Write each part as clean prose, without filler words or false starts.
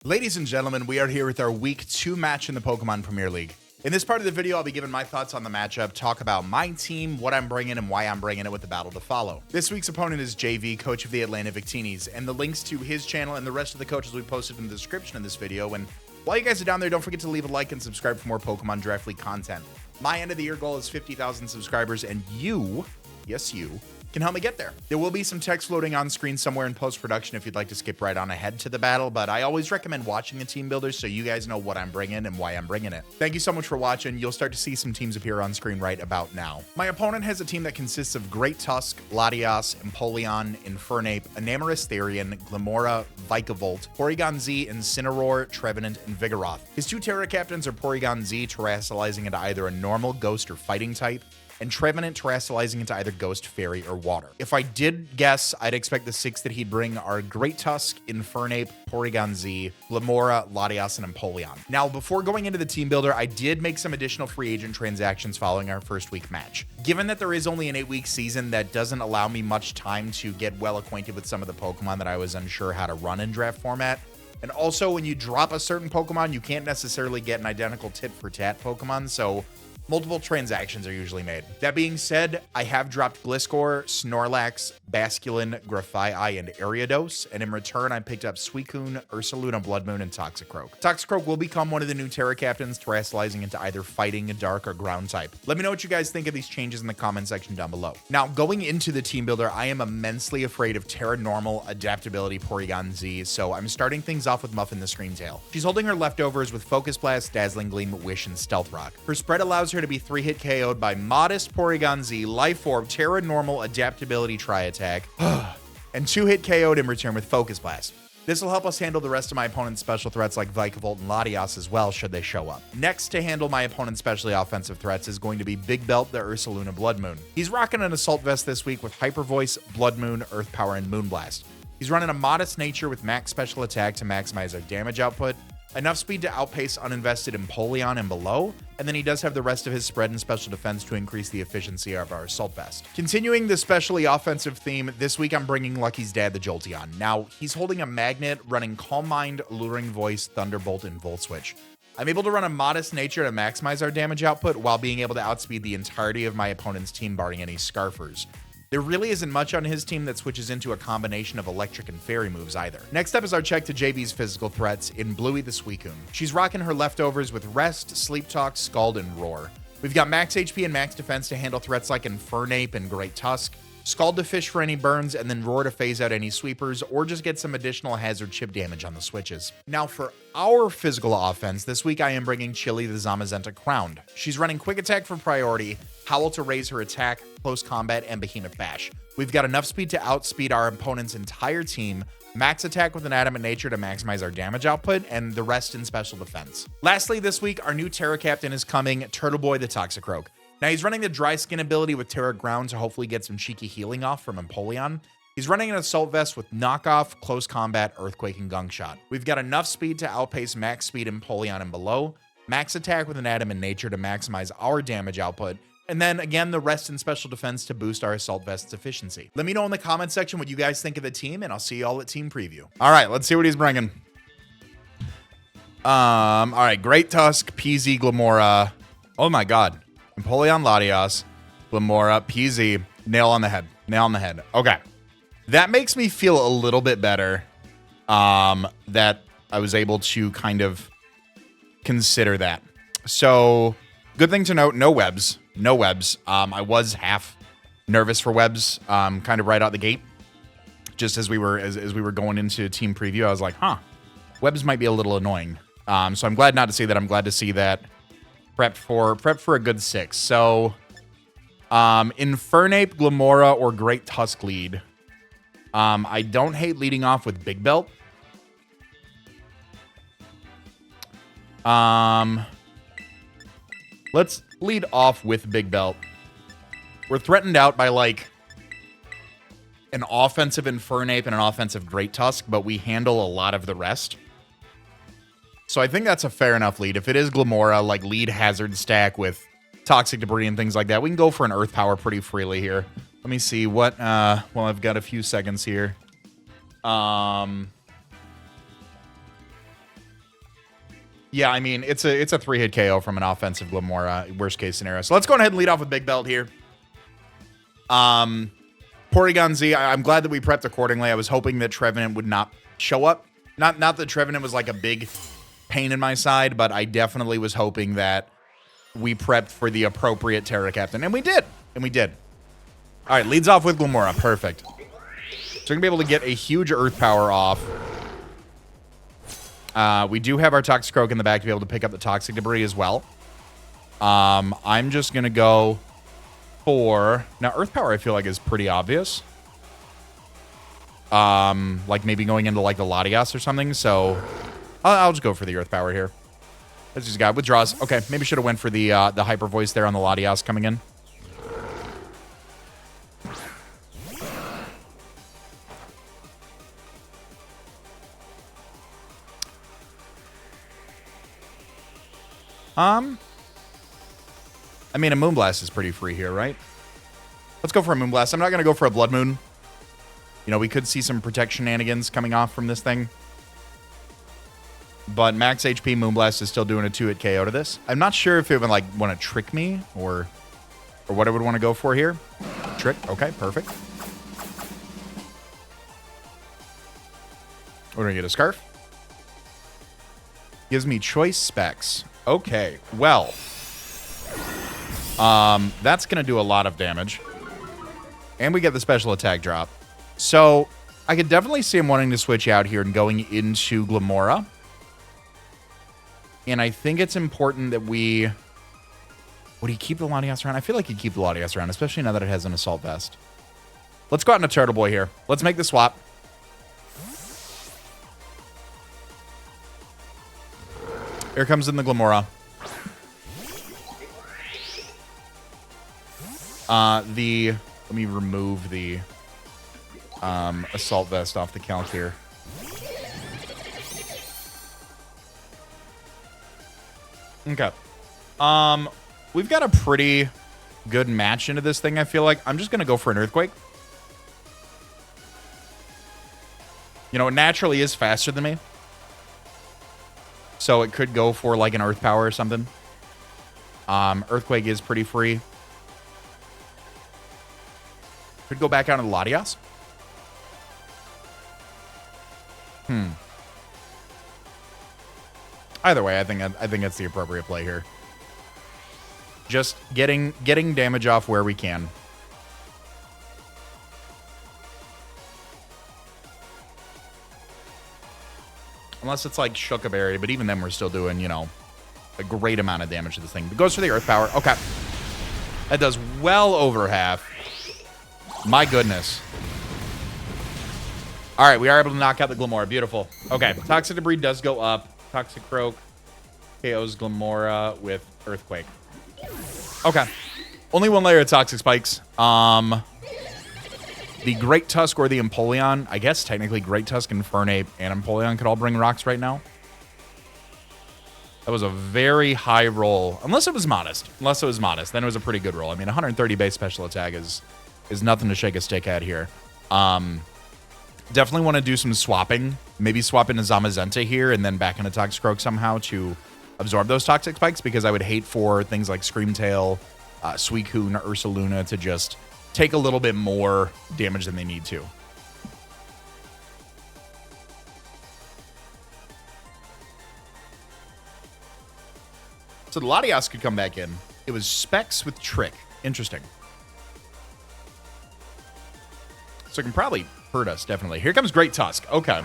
Ladies and gentlemen, we are here with our Week 2 match in the Pokemon Premier League. In this part of the video, I'll be giving my thoughts on the matchup, talk about my team, what I'm bringing, and why I'm bringing it with the battle to follow. This week's opponent is JV, coach of the Atlanta Victinis, and the links to his channel and the rest of the coaches we posted in the description of this video. And while you guys are down there, don't forget to leave a like and subscribe for more Pokemon Draft League content. My end of the year goal is 50,000 subscribers, and you, yes you, can help me get there. There will be some text floating on screen somewhere in post-production if you'd like to skip right on ahead to the battle, but I always recommend watching the team builders so you guys know what I'm bringing and why I'm bringing it. Thank you so much for watching. You'll start to see some teams appear on screen right about now. My opponent has a team that consists of Great Tusk, Latias, Empoleon, Infernape, Enamorous Therian, Glamora, Vikavolt, Porygon Z, Incineroar, Trevenant, and Vigoroth. His two Terra captains are Porygon Z, terrestrializing into either a normal, ghost, or fighting type, and Trevenant terrestrializing into either Ghost, Fairy, or Water. If I did guess, I'd expect the six that he'd bring are Great Tusk, Infernape, Porygon Z, Glamora, Latias, and Empoleon. Now, before going into the team builder, I did make some additional free agent transactions following our first week match. Given that there is only an 8-week season, that doesn't allow me much time to get well acquainted with some of the Pokemon that I was unsure how to run in draft format. And also, when you drop a certain Pokemon, you can't necessarily get an identical tit-for-tat Pokemon, so multiple transactions are usually made. That being said, I have dropped Gliscor, Snorlax, Basculin, Grafaiai, and Ariados, and in return, I picked up Suicune, Ursaluna Bloodmoon, and Toxicroak. Toxicroak will become one of the new Terra captains, terrestrializing into either Fighting, Dark, or Ground type. Let me know what you guys think of these changes in the comment section down below. Now, going into the team builder, I am immensely afraid of Terra Normal Adaptability Porygon Z, so I'm starting things off with Muffin the Screamtail. She's holding her leftovers with Focus Blast, Dazzling Gleam, Wish, and Stealth Rock. Her spread allows her to be 3-hit KO'd by Modest Porygon Z, Life Orb, Terra Normal Adaptability Tri-Attack, and 2-hit KO'd in return with Focus Blast. This will help us handle the rest of my opponent's special threats like Vikavolt and Latias as well, should they show up. Next to handle my opponent's specially offensive threats is going to be Big Belt, the Ursaluna Bloodmoon. He's rocking an Assault Vest this week with Hyper Voice, Blood Moon, Earth Power, and Moonblast. He's running a Modest Nature with max special attack to maximize our damage output, enough speed to outpace uninvested Empoleon and below, and then he does have the rest of his spread and special defense to increase the efficiency of our Assault Vest. Continuing the specially offensive theme, this week I'm bringing Lucky's dad, the Jolteon. Now, he's holding a Magnet, running Calm Mind, Alluring Voice, Thunderbolt, and Volt Switch. I'm able to run a Modest Nature to maximize our damage output while being able to outspeed the entirety of my opponent's team, barring any Scarfers. There really isn't much on his team that switches into a combination of electric and fairy moves either. Next up is our check to JV's physical threats in Bluey the Suicune. She's rocking her leftovers with Rest, Sleep Talk, Scald, and Roar. We've got max HP and max defense to handle threats like Infernape and Great Tusk, Scald to fish for any burns, and then Roar to phase out any sweepers, or just get some additional hazard chip damage on the switches. Now for our physical offense, this week I am bringing Chili the Zamazenta Crowned. She's running Quick Attack for priority, Howl to raise her attack, Close Combat, and Behemoth Bash. We've got enough speed to outspeed our opponent's entire team, max attack with an Adamant Nature to maximize our damage output, and the rest in special defense. Lastly, this week, our new Terra Captain is coming, Turtle Boy the Toxicroak. Now, he's running the Dry Skin ability with Terra Ground to hopefully get some cheeky healing off from Empoleon. He's running an Assault Vest with Knockoff, Close Combat, Earthquake, and Gunk Shot. We've got enough speed to outpace max speed Empoleon and below, max attack with an Adamant Nature to maximize our damage output, and then again, the rest in special defense to boost our Assault Vest's efficiency. Let me know in the comment section what you guys think of the team, and I'll see you all at team preview. All right, let's see what he's bringing. All right, Great Tusk, PZ, Glamora. Oh my God. Empoleon, Latias, Glamora, PZ, nail on the head. Nail on the head. Okay. That makes me feel a little bit better that I was able to kind of consider that. So, good thing to note, no webs. No webs. I was half nervous for webs kind of right out the gate. Just as we were going into team preview, I was like, webs might be a little annoying. So I'm glad not to see that. I'm glad to see that. Prep for a good 6. So, Infernape, Glamora, or Great Tusk lead. I don't hate leading off with Big Belt. Let's lead off with Big Belt. We're threatened out by like an offensive Infernape and an offensive Great Tusk, but we handle a lot of the rest. So I think that's a fair enough lead. If it is Glamora, like lead hazard stack with Toxic Debris and things like that, we can go for an Earth Power pretty freely here. Let me see what, well, I've got a few seconds here. Yeah, I mean, it's a 3-hit KO from an offensive Glamora, worst case scenario. So let's go ahead and lead off with Big Belt here. Porygon Z, I'm glad that we prepped accordingly. I was hoping that Trevenant would not show up. Not that Trevenant was like a big pain in my side, but I definitely was hoping that we prepped for the appropriate Terra Captain. And we did. All right, leads off with Glamora. Perfect. So we're going to be able to get a huge Earth Power off. We do have our Toxicroak in the back to be able to pick up the Toxic Debris as well. I'm just going to go for... Now, Earth Power I feel like is pretty obvious. Like maybe going into like the Latias or something. So I'll just go for the Earth Power here. That's just got withdraws. Okay, maybe should have went for the Hyper Voice there on the Latias coming in. I mean, a Moonblast is pretty free here, right? Let's go for a Moonblast. I'm not going to go for a Blood Moon. You know, we could see some Protect shenanigans coming off from this thing. But max HP Moonblast is still doing a 2-hit KO to this. I'm not sure if it would, like, want to trick me or what I would want to go for here. Trick. Okay, perfect. We're going to get a Scarf. Gives me choice specs. Okay, well. That's going to do a lot of damage. And we get the special attack drop. So, I could definitely see him wanting to switch out here and going into Glamora. And I think it's important that we... Would he keep the Latias around? I feel like he'd keep the Latias around, especially now that it has an Assault Vest. Let's go out into Turtle Boy here. Let's make the swap. Here comes in the Glamora. Let me remove the Assault Vest off the calc here. Okay. We've got a pretty good match into this thing, I feel like. I'm just going to go for an Earthquake. You know, it naturally is faster than me. So it could go for like an Earth Power or something. Earthquake is pretty free. Could go back out to the Latias. Either way, I think that's the appropriate play here. Just getting damage off where we can. Unless it's like Shookaberry, but even then we're still doing, you know, a great amount of damage to this thing. It goes for the Earth Power. Okay. That does well over half. My goodness. All right, we are able to knock out the Glamora. Beautiful. Okay, Toxic Debris does go up. Toxicroak KOs Glamora with Earthquake. Okay. Only one layer of Toxic Spikes. The Great Tusk or the Empoleon. I guess technically Great Tusk, Infernape, and Empoleon could all bring rocks right now. That was a very high roll. Unless it was modest. Then it was a pretty good roll. I mean, 130 base special attack is nothing to shake a stick at here. Definitely want to do some swapping. Maybe swap into Zamazenta here and then back into Toxicroak somehow to absorb those Toxic Spikes, because I would hate for things like Screamtail, Suicune, Ursaluna to just take a little bit more damage than they need to. So the Latias could come back in. It was Specs with Trick. Interesting. So it can probably hurt us, definitely. Here comes Great Tusk. Okay.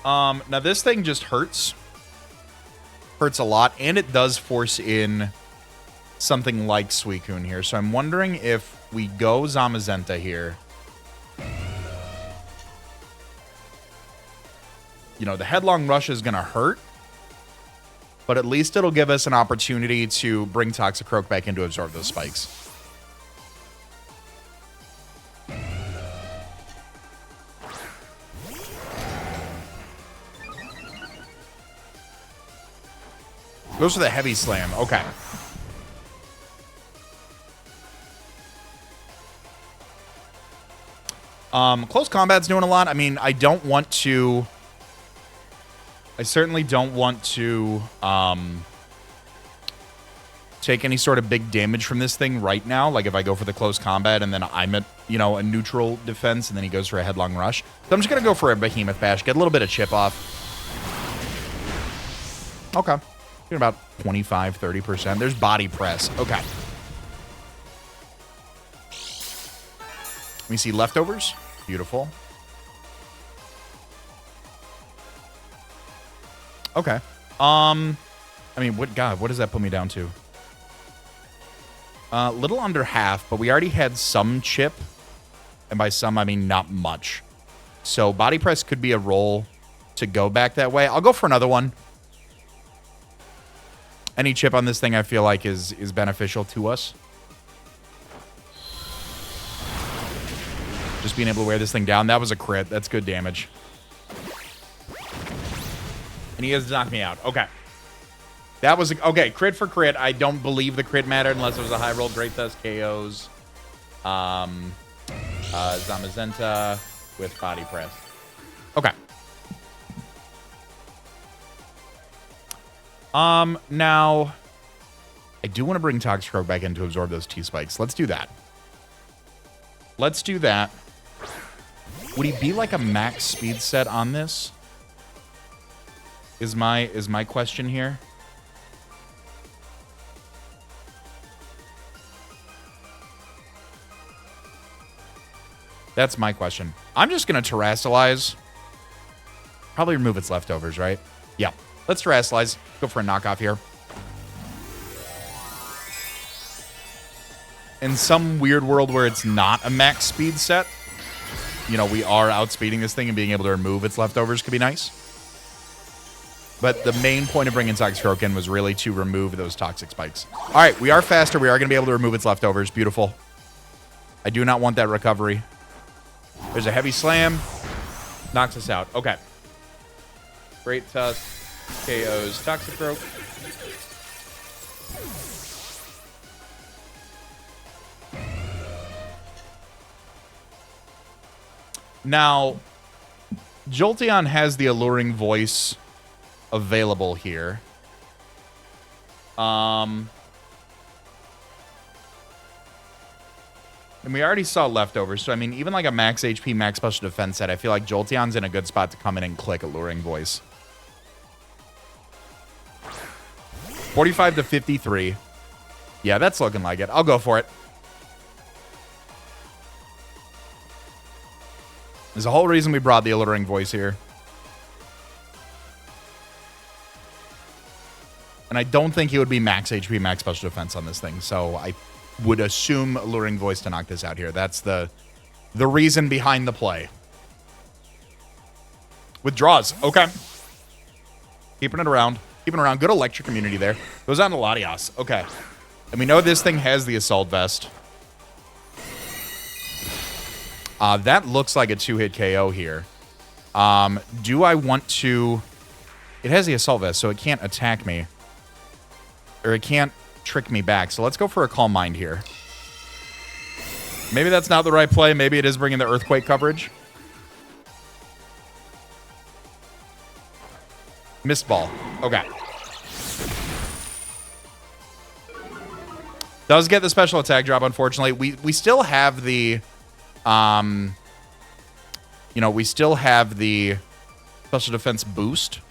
Now this thing just hurts. Hurts a lot, and it does force in something like Suicune here. So I'm wondering if we go Zamazenta here. You know, the Headlong Rush is going to hurt, but at least it'll give us an opportunity to bring Toxicroak back in to absorb those spikes. Goes for the Heavy Slam. Okay. Close combat's doing a lot. I mean, I don't want to I certainly don't want to take any sort of big damage from this thing right now. Like if I go for the close combat and then I'm at, you know, a neutral defense and then he goes for a headlong rush. So I'm just going to go for a behemoth bash, get a little bit of chip off. Okay. Get about 25, 30%. There's body press. Okay. We see leftovers. Beautiful. Okay. I mean, what does that put me down to? Little under half, but we already had some chip. And by some, I mean not much. So body press could be a roll to go back that way. I'll go for another one. Any chip on this thing I feel like is beneficial to us. Just being able to wear this thing down. That was a crit. That's good damage. And he has knocked me out. Okay. That was... Okay, crit for crit. I don't believe the crit mattered unless it was a high roll. Great Tusk KOs. Zamazenta with body press. Okay. Now... I do want to bring Toxicroak back in to absorb those T-Spikes. Let's do that. Let's do that. Would he be like a max speed set on this? Is my question here. That's my question. I'm just going to Terrasilize. Probably remove its leftovers, right? Yeah. Let's Terrasilize. Go for a knockoff here. In some weird world where it's not a max speed set, you know, we are outspeeding this thing and being able to remove its leftovers could be nice. But the main point of bringing Toxicroak in was really to remove those toxic spikes. All right, we are faster. We are going to be able to remove its leftovers. Beautiful. I do not want that recovery. There's a heavy slam. Knocks us out. Okay. Great Tusk. KOs Toxicroak. Now, Jolteon has the alluring voice available here. And we already saw leftovers, so I mean, even like a max HP, max special defense set, I feel like Jolteon's in a good spot to come in and click alluring voice. 45 to 53. Yeah, that's looking like it. I'll go for it. There's a whole reason we brought the alluring voice here. And I don't think he would be max HP, max special defense on this thing. So I would assume alluring voice to knock this out here. That's the reason behind the play. Withdraws. Okay. Keeping it around. Keeping it around. Good electric community there. Goes on to Latias. Okay. And we know this thing has the Assault Vest. That looks like a 2-hit KO here. Do I want to... It has the Assault Vest, so it can't attack me. Or it can't trick me back. So let's go for a Calm Mind here. Maybe that's not the right play. Maybe it is bringing the Earthquake coverage. Missed ball. Okay. Does get the special attack drop, unfortunately. We still have the... you know, we still have the special defense boost.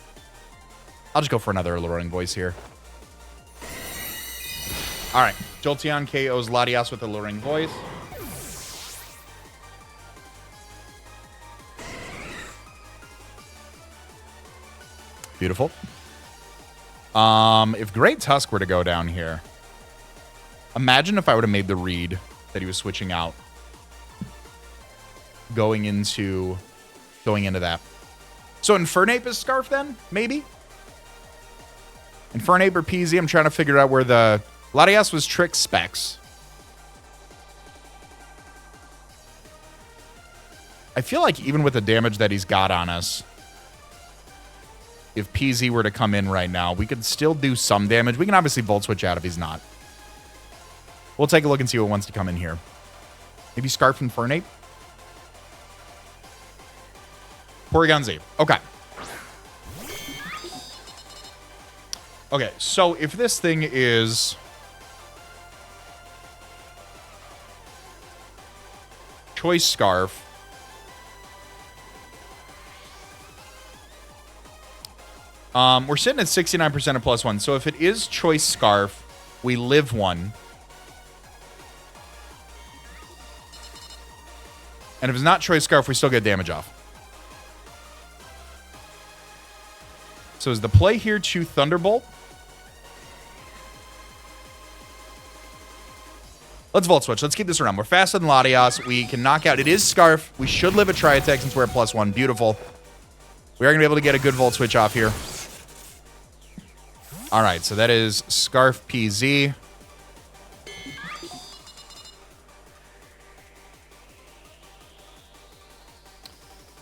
I'll just go for another alluring voice here. All right. Jolteon KOs Latias with alluring voice. Beautiful. If Great Tusk were to go down here, imagine if I would have made the read that he was switching out. Going into that. So Infernape is Scarf then? Maybe? Infernape or PZ? I'm trying to figure out where the... Latias was Trick Specs. I feel like even with the damage that he's got on us, if PZ were to come in right now, we could still do some damage. We can obviously Volt Switch out if he's not. We'll take a look and see what wants to come in here. Maybe Scarf Infernape? Porygon-Z. Okay. Okay, so if this thing is... Choice Scarf. We're sitting at 69% of +1. So if it is Choice Scarf, we live 1. And if it's not Choice Scarf, we still get damage off. So is the play here to Thunderbolt? Let's Volt Switch. Let's keep this around. We're faster than Latias. We can knock out. It is Scarf. We should live a Tri-Attack since we're at +1. Beautiful. We are going to be able to get a good Volt Switch off here. All right, so that is Scarf PZ.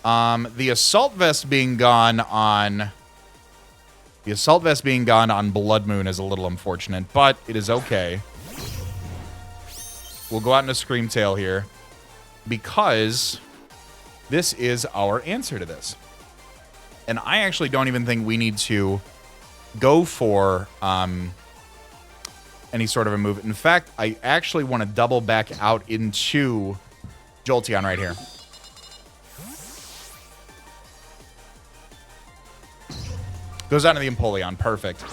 The Assault Vest being gone on... The Assault Vest being gone on Blood Moon is a little unfortunate, but it is okay. We'll go out into Screamtail here because this is our answer to this. And I actually don't even think we need to go for any sort of a move. In fact, I actually want to double back out into Jolteon right here. Goes out to the Empoleon. Perfect.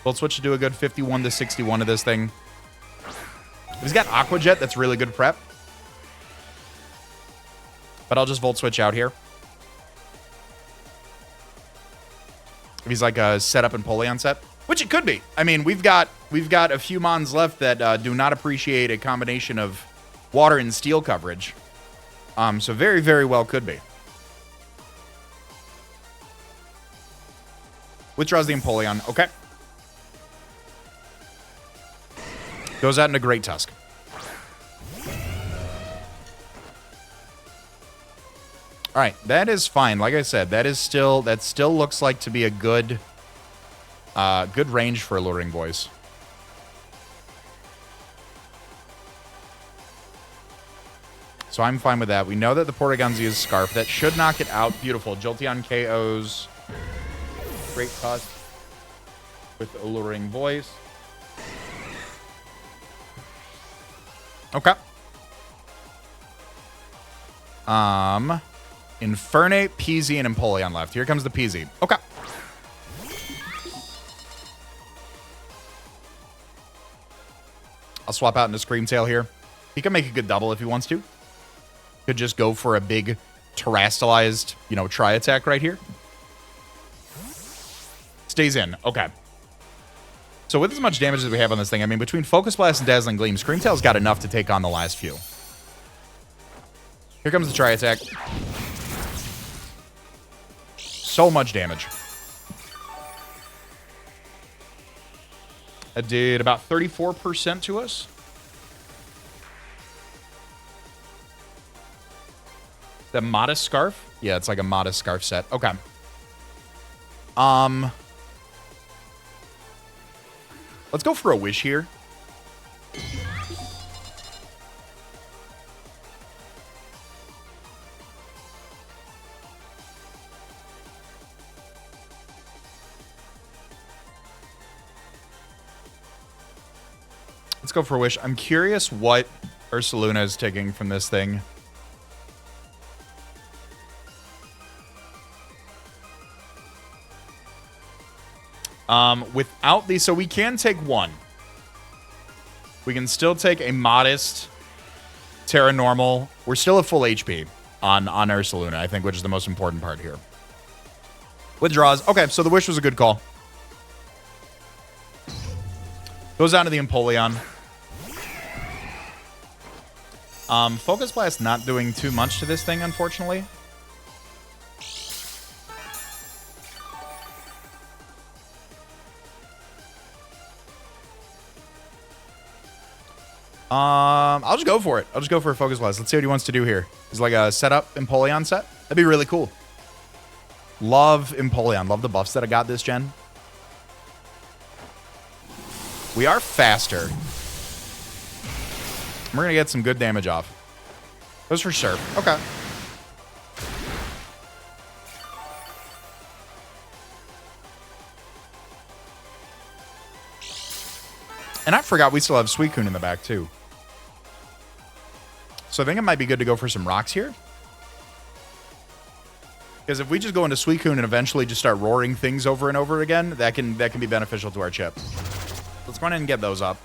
Volt Switch to do a good 51 to 61 of this thing. If he's got Aqua Jet, that's really good prep. But I'll just Volt Switch out here. If he's like a setup Empoleon set, which it could be. I mean, we've got a few Mons left that do not appreciate a combination of water and steel coverage. So very, very well could be. Withdraws the Empoleon. Okay. Goes out into Great Tusk. All right, that is fine. Like I said, that still looks like to be a good range for Alluring Voice. So I'm fine with that. We know that the Porygon's used Scarf. That should knock it out. Beautiful. Jolteon KOs. Great Tusk with Alluring Voice. Okay. Infernape, PZ, and Empoleon left. Here comes the PZ. Okay. I'll swap out into Screamtail here. He can make a good double if he wants to. Could just go for a big terastallized, Tri-Attack right here. Stays in. Okay. So with as much damage as we have on this thing, I mean, between Focus Blast and Dazzling Gleam, Screamtail's got enough to take on the last few. Here comes the Tri-Attack. So much damage. That did about 34% to us. The Modest Scarf? Yeah, it's like a Modest Scarf set. Okay. Let's go for a Wish here. Let's go for a Wish. I'm curious what Ursaluna is taking from this thing. Without these, so we can take one. We can still take a Modest Terra Normal. We're still at full HP on Ursaluna, I think, which is the most important part here. Withdraws. Okay, so the Wish was a good call. Goes down to the Empoleon. Focus Blast not doing too much to this thing, unfortunately. I'll just go for it. I'll just go for a Focus Blast. Let's see what he wants to do here. It's like a setup Empoleon set. That'd be really cool. Love Empoleon. Love the buffs that I got this gen. We are faster. We're going to get some good damage off. Goes for Surf. Okay. And I forgot we still have Suicune in the back, too. So I think it might be good to go for some rocks here. Because if we just go into Suicune and eventually just start roaring things over and over again, that can be beneficial to our chip. Let's go ahead and get those up.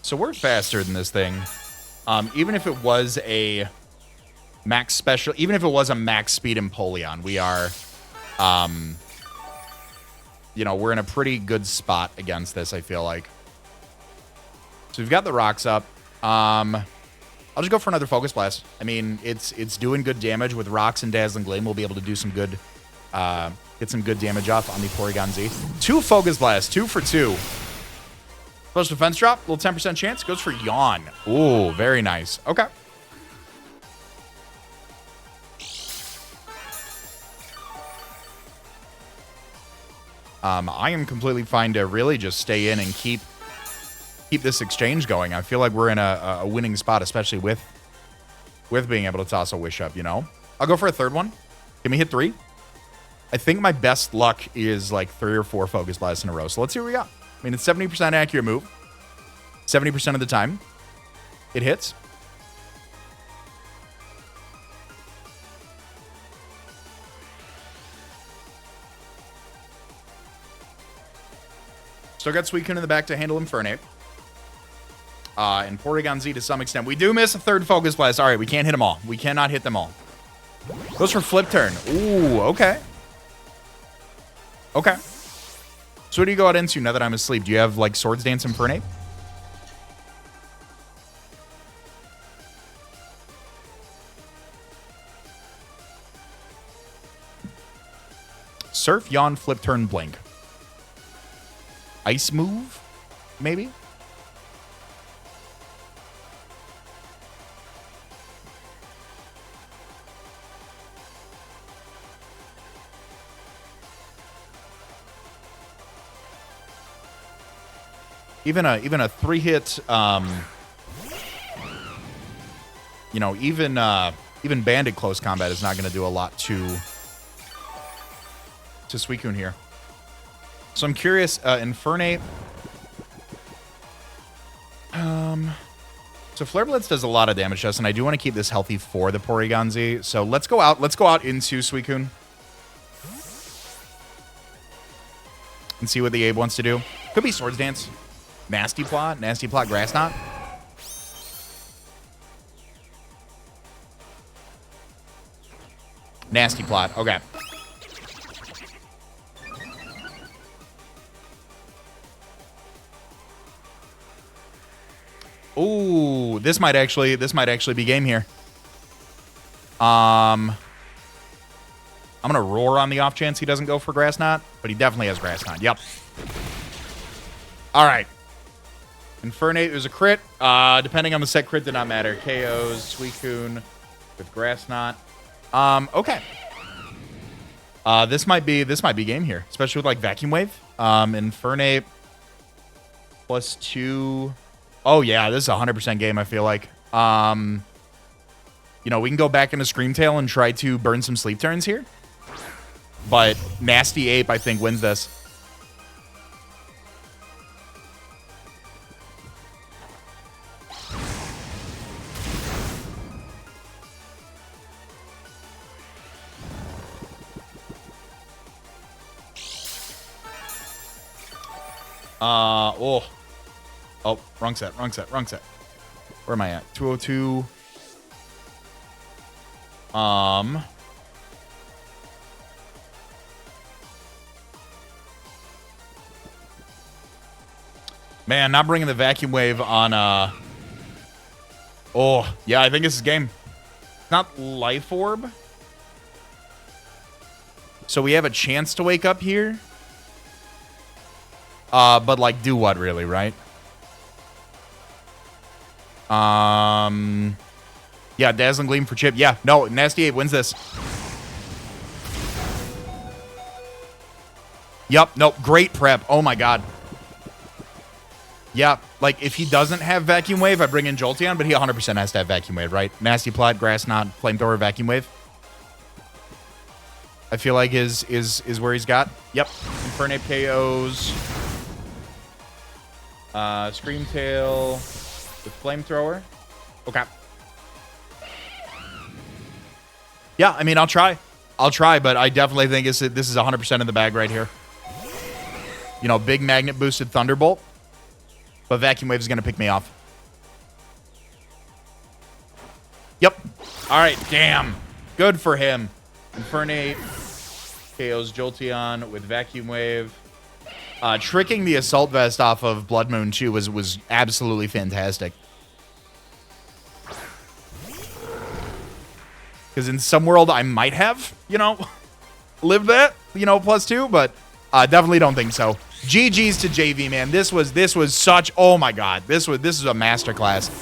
So we're faster than this thing. Even if it was a max special, even if it was a max speed Empoleon, we are, you know, we're in a pretty good spot against this, I feel like. So we've got the rocks up. I'll just go for another Focus Blast. I mean, it's doing good damage with rocks and Dazzling Gleam. We'll be able to do some good, get some good damage off on the Porygon Z. 2 Focus Blasts, 2 for 2. Special defense drop, little 10% chance. Goes for Yawn. Ooh, very nice. Okay. I am completely fine to really just stay in and keep this exchange going. I feel like we're in a winning spot, especially with being able to toss a Wish Up, you know? I'll go for a third one. Can we hit 3? I think my best luck is like 3 or 4 Focus Blasts in a row. So let's see what we got. I mean, it's 70% accurate move. 70% of the time, it hits. Still got Suicune in the back to handle Infernape. And Porygon Z to some extent. We do miss a third Focus Blast. All right, we can't hit them all. We cannot hit them all. Goes for Flip Turn. Ooh, okay. Okay. So what do you go out into now that I'm asleep? Do you have, like, Swords Dance Infernape? Surf, Yawn, Flip Turn, Blink. Ice Move? Maybe? Even a 3-hit, you know, even banded close combat is not going to do a lot to Suicune here. So I'm curious, Infernape. So Flare Blitz does a lot of damage to us, and I do want to keep this healthy for the Porygon Z. So let's go out into Suicune and see what the Abe wants to do. Could be Swords Dance. Nasty Plot, Grass Knot. Nasty Plot, okay. Ooh, this might actually be game here. I'm gonna roar on the off chance he doesn't go for Grass Knot, but he definitely has Grass Knot. Yep. All right. Infernape is a crit. Depending on the set, crit did not matter. KOs, Suicune with Grass Knot. Okay. This might be game here, especially with like Vacuum Wave. Infernape +2. Oh yeah, this is a 100% game. I feel like. You know, we can go back into Screamtail and try to burn some sleep turns here, but Nasty Ape I think wins this. Oh, wrong set. Where am I at? 202. Man, not bringing the Vacuum Wave on, oh, yeah, I think this is game. Not Life Orb. So we have a chance to wake up here. But, like, do what, really, right? Yeah, Dazzling Gleam for Chip. Yeah, no, Nasty Ape wins this. Yup, nope, great prep. Oh, my God. Yeah, like, if he doesn't have Vacuum Wave, I bring in Jolteon, but he 100% has to have Vacuum Wave, right? Nasty Plot, Grass Knot, Flamethrower, Vacuum Wave. I feel like is where he's got. Yep. Infernape KOs. Scream Tail with Flamethrower. Okay. Yeah, I mean, I'll try. But I definitely think this is 100% in the bag right here. You know, big magnet boosted Thunderbolt. But Vacuum Wave is going to pick me off. Yep. All right, damn. Good for him. Infernape KOs Jolteon with Vacuum Wave. Tricking the Assault Vest off of Blood Moon, too, was absolutely fantastic. Because in some world, I might have, you know, lived that, you know, +2, but definitely don't think so. GG's to JV, man. This was such, oh my God. This is a masterclass.